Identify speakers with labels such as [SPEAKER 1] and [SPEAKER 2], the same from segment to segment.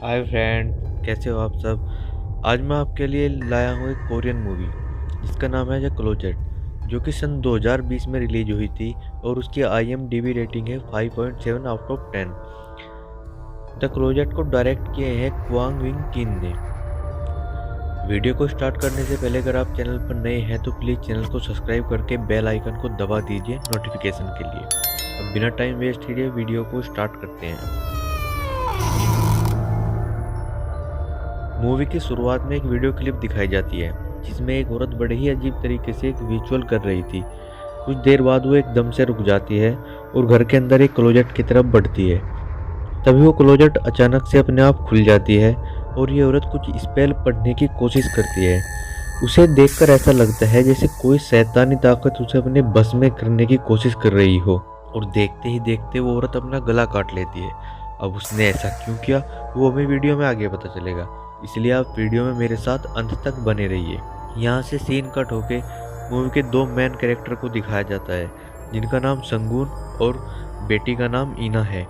[SPEAKER 1] Hi friend, कैसे हो आप सब। आज मैं आपके लिए लाया हूँ एक कोरियन मूवी जिसका नाम है द क्लोजेट, जो कि सन 2020 में रिलीज हुई थी और उसकी IMDb रेटिंग है 5.7 आउट ऑफ 10। द क्लोजेट को डायरेक्ट किए हैं क्वांग विंग किन ने। वीडियो को स्टार्ट करने से पहले अगर आप चैनल पर नए हैं तो प्लीज़ चैनल को सब्सक्राइब करके बेल आइकन को दबा दीजिए नोटिफिकेशन के लिए। अब बिना टाइम वेस्ट किए वीडियो को स्टार्ट करते हैं। मूवी की शुरुआत में एक वीडियो क्लिप दिखाई जाती है जिसमें एक औरत बड़े ही अजीब तरीके से एक विजुअल कर रही थी। कुछ देर बाद वो एकदम से रुक जाती है और घर के अंदर एक क्लोजेट की तरफ बढ़ती है। तभी वो क्लोजेट अचानक से अपने आप खुल जाती है और ये औरत कुछ स्पेल पढ़ने की कोशिश करती है। उसे देखकर ऐसा लगता है जैसे कोई शैतानी ताकत उसे अपने बस में करने की कोशिश कर रही हो, और देखते ही देखते वो औरत अपना गला काट लेती है। अब उसने ऐसा क्यों किया वो हमें वीडियो में आगे पता चलेगा, इसलिए आप वीडियो में मेरे साथ अंत तक बने रहिए। यहाँ से सीन कट होके मूवी के दो मेन कैरेक्टर को दिखाया जाता है जिनका नाम संगून और बेटी का नाम ईना है।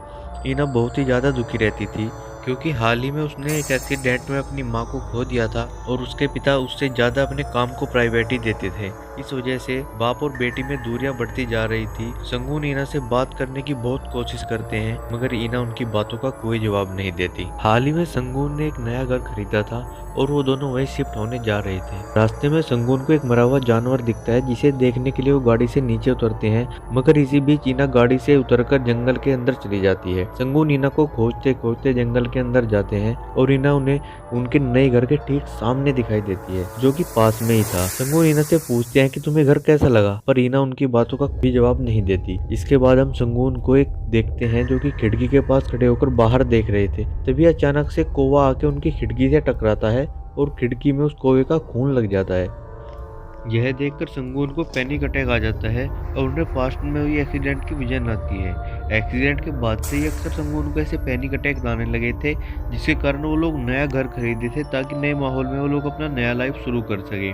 [SPEAKER 1] ईना बहुत ही ज़्यादा दुखी रहती थी क्योंकि हाल ही में उसने एक एक्सीडेंट में अपनी माँ को खो दिया था और उसके पिता उससे ज़्यादा अपने काम को प्रायोरिटी देते थे। इस वजह से बाप और बेटी में दूरियां बढ़ती जा रही थी। संगून ईना से बात करने की बहुत कोशिश करते हैं मगर ईना उनकी बातों का कोई जवाब नहीं देती। हाल ही में संगून ने एक नया घर खरीदा था और वो दोनों वहीं शिफ्ट होने जा रहे थे। रास्ते में संगून को एक मरा हुआ जानवर दिखता है जिसे देखने के लिए वो गाड़ी से नीचे उतरते हैं, मगर इसी बीच ईना गाड़ी से उतरकर जंगल के अंदर चली जाती है। संगून ईना को खोजते खोजते जंगल के अंदर जाते हैं और ईना उन्हें उनके नए घर के ठीक सामने दिखाई देती है जो कि पास में ही था। संगून ईना से पूछते हैं कि तुम्हें घर कैसा लगा, पर ईना उनकी बातों का कोई जवाब नहीं देती। इसके बाद हम संगून को एक देखते हैं जो कि खिड़की के पास खड़े होकर बाहर देख रहे थे। तभी अचानक से कौवा आके उनकी खिड़की से टकराता है और खिड़की में उस कौवे का खून लग जाता है। यह देखकर संगून को पैनिक अटैक आ जाता है और उन्हें पास्ट में हुई एक्सीडेंट की विजन आती है। एक्सीडेंट के बाद से ही अक्सर संगून को ऐसे पैनिक अटैक आने लगे थे जिसके कारण वो लोग नया घर खरीदे थे ताकि नए माहौल में वो लोग अपना नया लाइफ शुरू कर सके।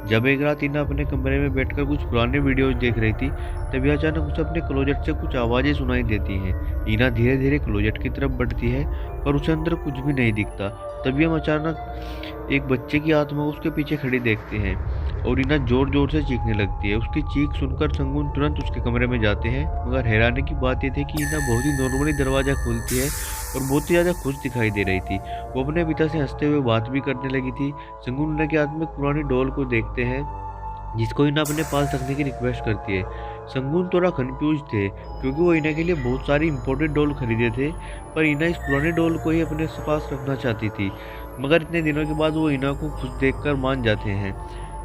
[SPEAKER 1] जब एक रात ईना अपने कमरे में बैठकर कुछ पुराने वीडियोज देख रही थी तभी अचानक उसे अपने क्लोजेट से कुछ आवाज़ें सुनाई देती हैं। ईना धीरे धीरे क्लोजेट की तरफ बढ़ती है पर उसे अंदर कुछ भी नहीं दिखता। तभी हम अचानक एक बच्चे की आत्मा उसके पीछे खड़ी देखते हैं और ईना जोर जोर से चीखने लगती है। उसकी चीख सुनकर संगून तुरंत उसके कमरे में जाते हैं, मगर हैरानी की बात यह थी कि ईना बहुत ही नॉर्मली दरवाजा खोलती है और बहुत ही ज़्यादा खुश दिखाई दे रही थी। वो अपने पिता से हंसते हुए बात भी करने लगी थी। संगून ईना के हाथ में पुरानी डॉल को देखते हैं जिसको ईना अपने पास रखने की रिक्वेस्ट करती है। संगून थोड़ा कंफ्यूज थे क्योंकि वो ईना के लिए बहुत सारी इंपोर्टेड डॉल खरीदे थे, पर ईना इस पुराने डॉल को ही अपने पास रखना चाहती थी। मगर इतने दिनों के बाद वो ईना को खुश देखकर मान जाते हैं।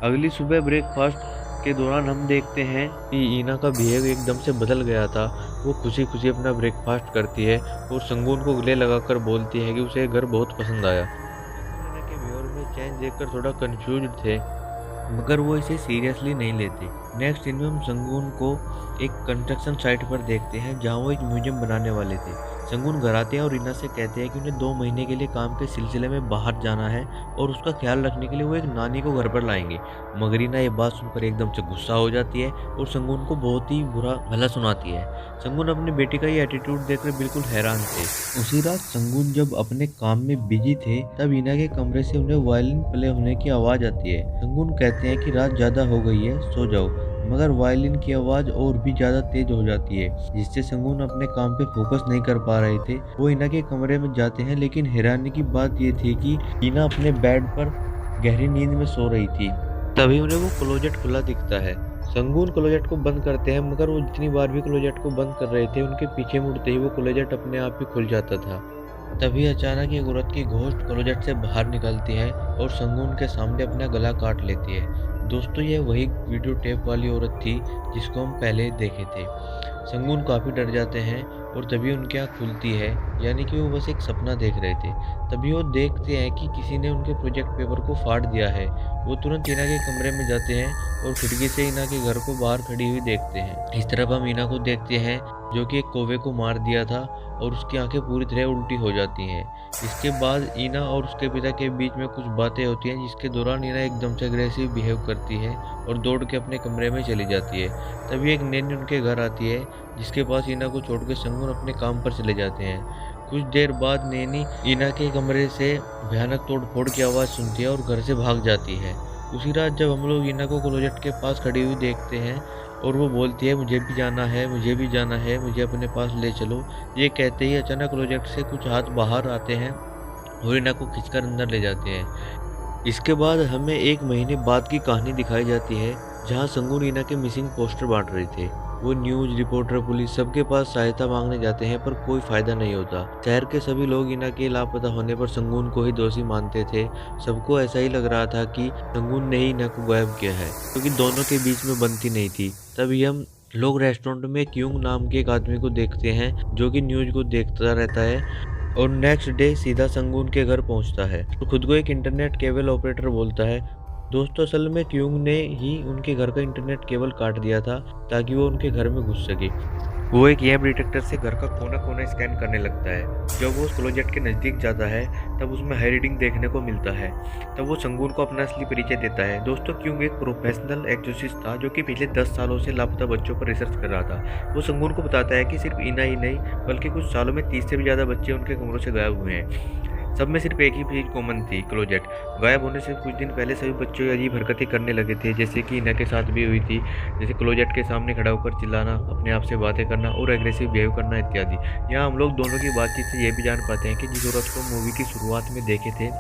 [SPEAKER 1] अगली सुबह ब्रेकफास्ट के दौरान हम देखते हैं कि ईना का बिहेव एकदम से बदल गया था। वो खुशी खुशी अपना ब्रेकफास्ट करती है और संगून को गले लगाकर बोलती है कि उसे घर बहुत पसंद आया। संगून ईना के बिहेवियर में चेंज देखकर थोड़ा कंफ्यूज थे मगर वो इसे सीरियसली नहीं लेते। नेक्स्ट सीन में हम संगून को एक कंस्ट्रक्शन साइट पर देखते हैं जहाँ वो एक म्यूजियम बनाने वाले थे। संगून घर आते हैं और रीना से कहते हैं कि उन्हें 2 महीने के लिए काम के सिलसिले में बाहर जाना है और उसका ख्याल रखने के लिए वो एक नानी को घर पर लाएंगे। मगर रीना ये बात सुनकर एकदम से गुस्सा हो जाती है और संगून को बहुत ही बुरा भला सुनाती है। संगून अपनी बेटी का ये एटीट्यूड देखकर बिल्कुल हैरान थे। उसी रात संगून जब अपने काम में बिजी थे तब ईना के कमरे से उन्हें वायलिन प्ले होने की आवाज़ आती है। संगून कहते हैं कि रात ज़्यादा हो गई है, सो जाओ, मगर वायलिन की आवाज़ और भी ज़्यादा तेज हो जाती है जिससे संगून अपने काम पे फोकस नहीं कर पा रहे थे। वो ईना के कमरे में जाते हैं लेकिन हैरानी की बात ये थी कि ईना अपने बेड पर गहरी नींद में सो रही थी। तभी उन्हें वो क्लोजेट खुला दिखता है। संगून क्लोजेट को बंद करते हैं मगर वो जितनी बार भी क्लोजेट को बंद कर रहे थे उनके पीछे मुड़ते ही वो क्लोजेट अपने आप ही खुल जाता था। तभी अचानक एक औरत की घोस्ट क्लोजेट से बाहर निकलती है और संगून के सामने अपना गला काट लेती है। दोस्तों, ये वही वीडियो टेप वाली औरत थी जिसको हम पहले देखे थे। संगून काफ़ी डर जाते हैं और तभी उनकी आँख खुलती है, यानी कि वो बस एक सपना देख रहे थे। तभी वो देखते हैं कि किसी ने उनके प्रोजेक्ट पेपर को फाड़ दिया है। वो तुरंत ईना के कमरे में जाते हैं और खिड़की से ईना के घर को बाहर खड़ी हुई देखते हैं। इस तरफ हम ईना को देखते हैं जो कि एक कौवे को मार दिया था और उसकी आंखें पूरी तरह उल्टी हो जाती हैं। इसके बाद ईना और उसके पिता के बीच में कुछ बातें होती हैं जिसके दौरान ईना एकदम से अग्रेसिव बिहेव करती है और दौड़ के अपने कमरे में चली जाती है। तभी एक नैनी उनके घर आती है जिसके पास ईना को छोड़कर संगून अपने काम पर चले जाते हैं। कुछ देर बाद नैनी ईना के कमरे से भयानक तोड़फोड़ की आवाज़ सुनती है और घर से भाग जाती है। उसी रात जब हम लोग ईना को क्लोजेट के पास खड़ी हुई देखते हैं और वो बोलती है मुझे भी जाना है, मुझे भी जाना है, मुझे अपने पास ले चलो। ये कहते ही अचानक क्लोजेट से कुछ हाथ बाहर आते हैं और ईना को खींचकर अंदर ले जाते हैं। इसके बाद हमें 1 महीने बाद की कहानी दिखाई जाती है, जहाँ संगू रीना के मिसिंग पोस्टर बांट रहे थे। वो न्यूज रिपोर्टर, पुलिस सबके पास सहायता मांगने जाते हैं पर कोई फायदा नहीं होता। शहर के सभी लोग ईना के लापता होने पर संगून को ही दोषी मानते थे। सबको ऐसा ही लग रहा था कि संगून ने ही ईना को गायब किया है, क्योंकि दोनों के बीच में बनती नहीं थी। तभी हम लोग रेस्टोरेंट में क्यूंग नाम के एक आदमी को देखते हैं, जो कि न्यूज को देखता रहता है और नेक्स्ट डे सीधा संगून के घर पहुंचता है और खुद को एक इंटरनेट केबल ऑपरेटर बोलता है। दोस्तों, असल में क्यूंग ने ही उनके घर का इंटरनेट केबल काट दिया था ताकि वो उनके घर में घुस सके। वो एक ईएम डिटेक्टर से घर का कोना कोना स्कैन करने लगता है। जब वो उस क्लोजेट के नज़दीक जाता है तब उसमें हाई रीडिंग देखने को मिलता है। तब वो संगून को अपना असली परिचय देता है। दोस्तों, क्यूंग एक प्रोफेशनल एक्सोर्सिस्ट था जो कि पिछले 10 सालों से लापता बच्चों पर रिसर्च कर रहा था। वो संगून को बताता है कि सिर्फ ईना ही नहीं बल्कि कुछ सालों में 30 से भी ज़्यादा बच्चे उनके कमरों से गायब हुए हैं। सब में सिर्फ एक ही चीज़ कॉमन थी, क्लोजेट। गायब होने से कुछ दिन पहले सभी बच्चे अजीब हरकतें करने लगे थे, जैसे कि ईना के साथ भी हुई थी, जैसे क्लोजेट के सामने खड़ा होकर चिल्लाना, अपने आप से बातें करना और एग्रेसिव बिहेव करना इत्यादि। यहाँ हम लोग दोनों की बातचीत से ये भी जान पाते हैं कि जिस औरत को मूवी की शुरुआत में देखे थे,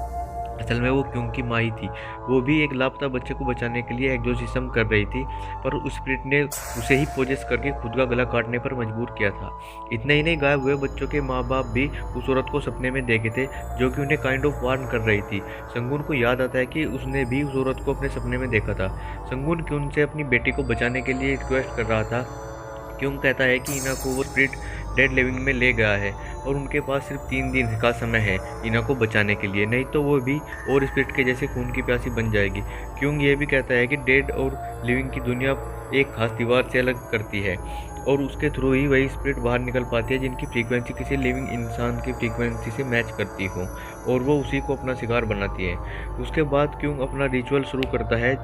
[SPEAKER 1] असल में वो क्यूंग की माँ ही थी। वो भी एक लापता बच्चे को बचाने के लिए एक्सोर्सिज्म कर रही थी, पर उस स्पिरिट ने उसे ही पोजेस करके खुद का गला काटने पर मजबूर किया था। इतना ही नहीं, गायब हुए बच्चों के माँ बाप भी उस औरत को सपने में देखे थे, जो कि उन्हें काइंड ऑफ वार्न कर रही थी। संगून को याद आता है कि उसने भी उस औरत को अपने सपने में देखा था। संगून क्यूंग से अपनी बेटी को बचाने के लिए रिक्वेस्ट कर रहा था। क्यूंग कहता है कि ईना को वो स्पिरिट डेड लिविंग में ले गया है और उनके पास सिर्फ 3 दिन का समय है ईना को बचाने के लिए, नहीं तो वो भी और स्पिरिट के जैसे खून की प्यासी बन जाएगी। क्यूंग ये भी कहता है कि डेड और लिविंग की दुनिया एक खास दीवार से अलग करती है और उसके थ्रू ही वही स्पिरिट बाहर निकल पाती है जिनकी फ्रीक्वेंसी किसी लिविंग इंसान की फ्रीक्वेंसी से मैच करती हो और वो उसी को अपना शिकार बनाती है। उसके बाद क्यूंग अपना रिचुअल शुरू करता है,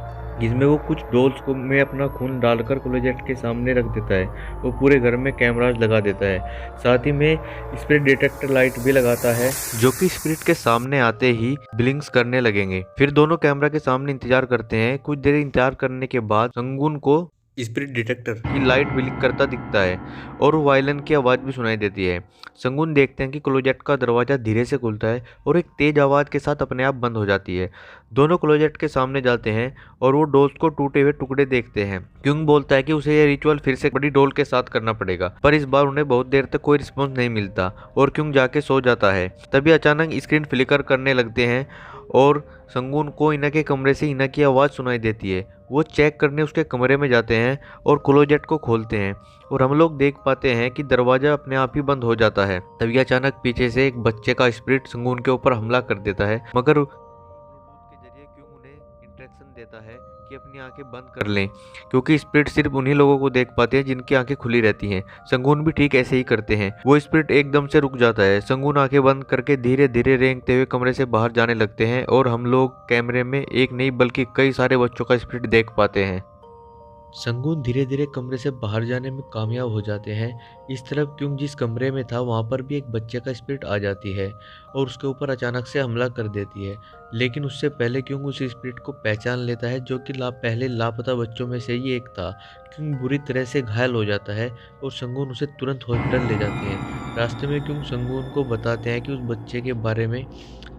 [SPEAKER 1] जिसमें वो कुछ डॉल्स को में अपना खून डालकर क्लोजेट के सामने रख देता है। वो पूरे घर में कैमराज लगा देता है, साथ ही में स्पिरिट डिटेक्टर लाइट भी लगाता है, जो कि स्पिरिट के सामने आते ही ब्लिंक्स करने लगेंगे। फिर दोनों कैमरा के सामने इंतजार करते हैं। कुछ देर इंतजार करने के बाद संगून को स्पिरिट डिटेक्टर की लाइट ब्लिंक करता दिखता है और वायलिन की आवाज़ भी सुनाई देती है। संगून देखते हैं कि क्लोजेट का दरवाज़ा धीरे से खुलता है और एक तेज आवाज़ के साथ अपने आप बंद हो जाती है। दोनों क्लोजेट के सामने जाते हैं और वो डॉल्स को टूटे हुए टुकड़े देखते हैं। क्यूंग बोलता है कि उसे यह रिचुअल फिर से बड़ी डॉल के साथ करना पड़ेगा, पर इस बार उन्हें बहुत देर तक कोई रिस्पॉन्स नहीं मिलता और क्यूंग जाके सो जाता है। तभी अचानक स्क्रीन फ्लिकर करने लगते हैं और संगून को ईना के कमरे से ईना की आवाज़ सुनाई देती है। वो चेक करने उसके कमरे में जाते हैं और क्लोजेट को खोलते हैं और हम लोग देख पाते हैं कि दरवाज़ा अपने आप ही बंद हो जाता है। तभी अचानक पीछे से एक बच्चे का स्पिरिट संगून के ऊपर हमला कर देता है, मगर के जरिए क्यों उन्हें इंस्ट्रक्शन देता है कि अपनी आंखें बंद कर लें, क्योंकि स्पिरिट सिर्फ उन्हीं लोगों को देख पाते हैं जिनकी आंखें खुली रहती हैं। संगून भी ठीक ऐसे ही करते हैं। वो स्पिरिट एकदम से रुक जाता है। संगून आंखें बंद करके धीरे धीरे रेंगते हुए कमरे से बाहर जाने लगते हैं और हम लोग कैमरे में एक नहीं बल्कि कई सारे बच्चों का स्पिरिट देख पाते हैं। संगून धीरे धीरे कमरे से बाहर जाने में कामयाब हो जाते हैं। इस तरफ क्यूंग जिस कमरे में था वहाँ पर भी एक बच्चे का स्पिरिट आ जाती है और उसके ऊपर अचानक से हमला कर देती है, लेकिन उससे पहले क्यूंग उस स्पिरिट को पहचान लेता है, जो कि पहले लापता बच्चों में से ही एक था। क्यूंग बुरी तरह से घायल हो जाता है और संगून उसे तुरंत हॉस्पिटल ले जाते हैं। रास्ते में क्यूंग संगून को बताते हैं कि उस बच्चे के बारे में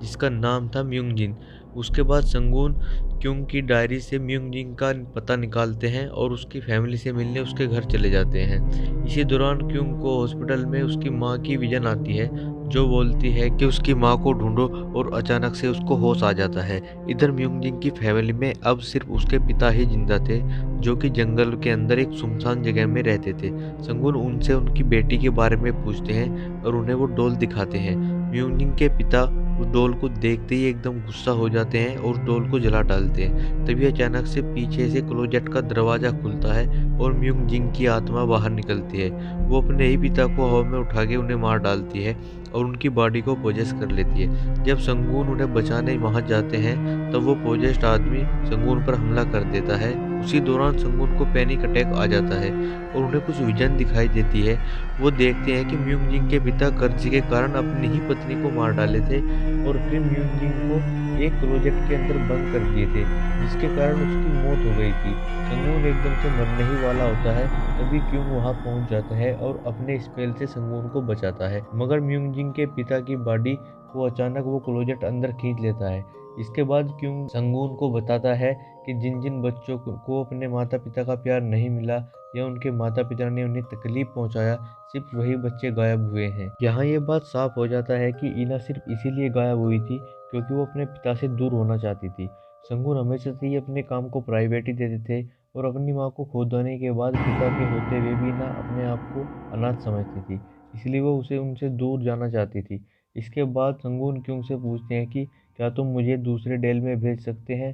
[SPEAKER 1] जिसका नाम था म्यूंगजिन। उसके बाद संगून क्यूंग की डायरी से म्यूंगजिन का पता निकालते हैं और उसकी फैमिली से मिलने उसके घर चले जाते हैं। इसी दौरान क्यूंग को हॉस्पिटल में उसकी माँ की विजन आती है, जो बोलती है कि उसकी माँ को ढूंढो, और अचानक से उसको होश आ जाता है। इधर म्यूंगजिन की फैमिली में अब सिर्फ उसके पिता ही जिंदा थे, जो कि जंगल के अंदर एक सुनसान जगह में रहते थे। संगून उनसे उनकी बेटी के बारे में पूछते हैं और उन्हें वो डॉल दिखाते हैं। म्यूंगजिन के पिता उस डॉल को देखते ही एकदम गुस्सा हो जाते हैं और डॉल को जला डालते हैं। तभी अचानक से पीछे से क्लोजेट का दरवाजा खुलता है और म्यूंगजिन की आत्मा बाहर निकलती है। वो अपने ही पिता को हवा में उठा के उन्हें मार डालती है और उनकी बॉडी को पोजेस कर लेती है। जब संगून उन्हें बचाने वहाँ जाते हैं तब वो पोजेस्ड आदमी संगून पर हमला कर देता है। उसी दौरान संगून को पैनिक अटैक आ जाता है और उन्हें कुछ विजन दिखाई देती है। वो देखते हैं कि म्यूंग जिंग के पिता कर्ज के कारण अपनी ही पत्नी को मार डाले थे और फिर म्यूंग जिंग को एक क्लोजेट के अंदर बंद कर दिए थे, जिसके कारण उसकी मौत हो गई थी। संगून एकदम से मरने ही वाला होता है, तभी क्योंग वहां पहुंच जाता है और अपने स्पेल से संगून को बचाता है। मगर म्यूंग जिंग के पिता की बॉडी को अचानक वो क्लोजेट अंदर खींच लेता है। इसके बाद क्योंग संगून को बताता है कि जिन जिन बच्चों को अपने माता पिता का प्यार नहीं मिला या उनके माता पिता ने उन्हें तकलीफ पहुंचाया, सिर्फ वही बच्चे गायब हुए हैं। यहाँ ये बात साफ हो जाता है कि ईना सिर्फ इसीलिए गायब हुई थी क्योंकि वो अपने पिता से दूर होना चाहती थी। संगून हमेशा से ही अपने काम को प्राइवेटी देते थे और अपनी माँ को खो देने के बाद पिता के होते हुए भी ईना अपने आप को अनाथ समझती थी, इसलिए वो उनसे दूर जाना चाहती थी। इसके बाद संगून क्योंग से पूछते हैं कि क्या तुम मुझे दूसरे डेल में भेज सकते हैं।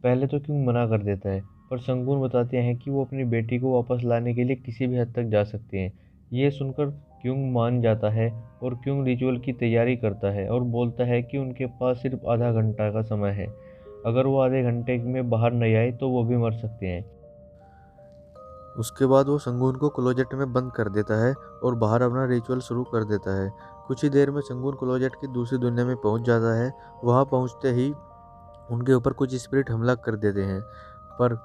[SPEAKER 1] पहले तो क्योंग मना कर देता है, पर संगून बताते हैं कि वो अपनी बेटी को वापस लाने के लिए किसी भी हद तक जा सकते हैं। ये सुनकर क्योंग मान जाता है और क्योंग रिचुअल की तैयारी करता है और बोलता है कि उनके पास सिर्फ आधा घंटा का समय है। अगर वो आधे घंटे में बाहर नहीं आए तो वो भी मर सकते हैं। उसके बाद वो संगून को क्लोजेट में बंद कर देता है और बाहर अपना रिचुअल शुरू कर देता है। कुछ ही देर में संगून क्लोजेट की दूसरी दुनिया में पहुंच जाता है। वहां पहुंचते ही उनके ऊपर कुछ स्पिरिट हमला कर देते हैं, पर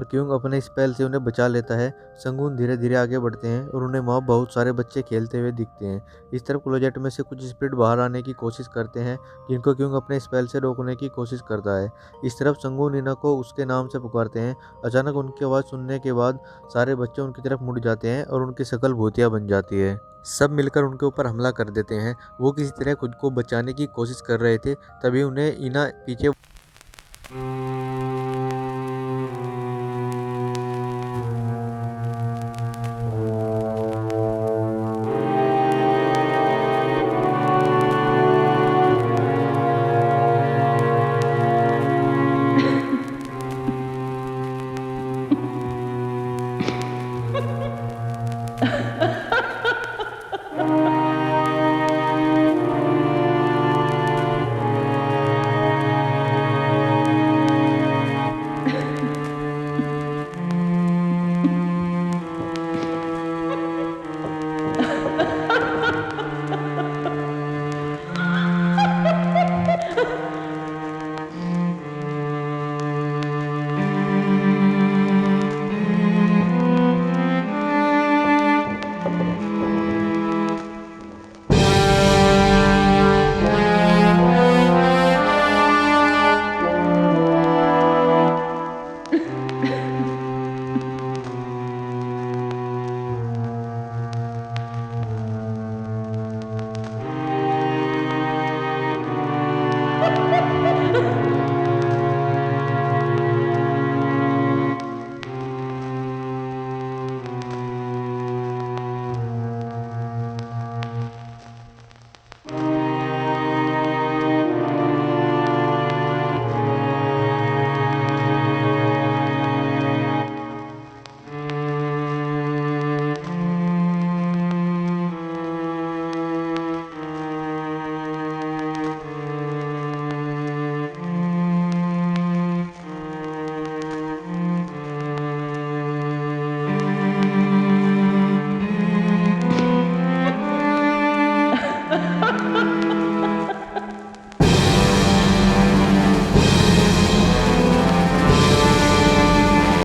[SPEAKER 1] क्योंग अपने स्पेल से उन्हें बचा लेता है। संगून धीरे धीरे आगे बढ़ते हैं और उन्हें वहाँ बहुत सारे बच्चे खेलते हुए दिखते हैं। इस तरफ क्लोजेट में से कुछ स्पिरिट बाहर आने की कोशिश करते हैं, जिनको क्योंग अपने स्पेल से रोकने की कोशिश करता है। इस तरफ संगून ईना को उसके नाम से पुकारते हैं। अचानक उनकी आवाज़ सुनने के बाद सारे बच्चे उनकी तरफ मुड़ जाते हैं और उनकी शक्ल भूतिया बन जाती है। सब मिलकर उनके ऊपर हमला कर देते हैं। वो किसी तरह खुद को बचाने की कोशिश कर रहे थे, तभी उन्हें ईना पीछे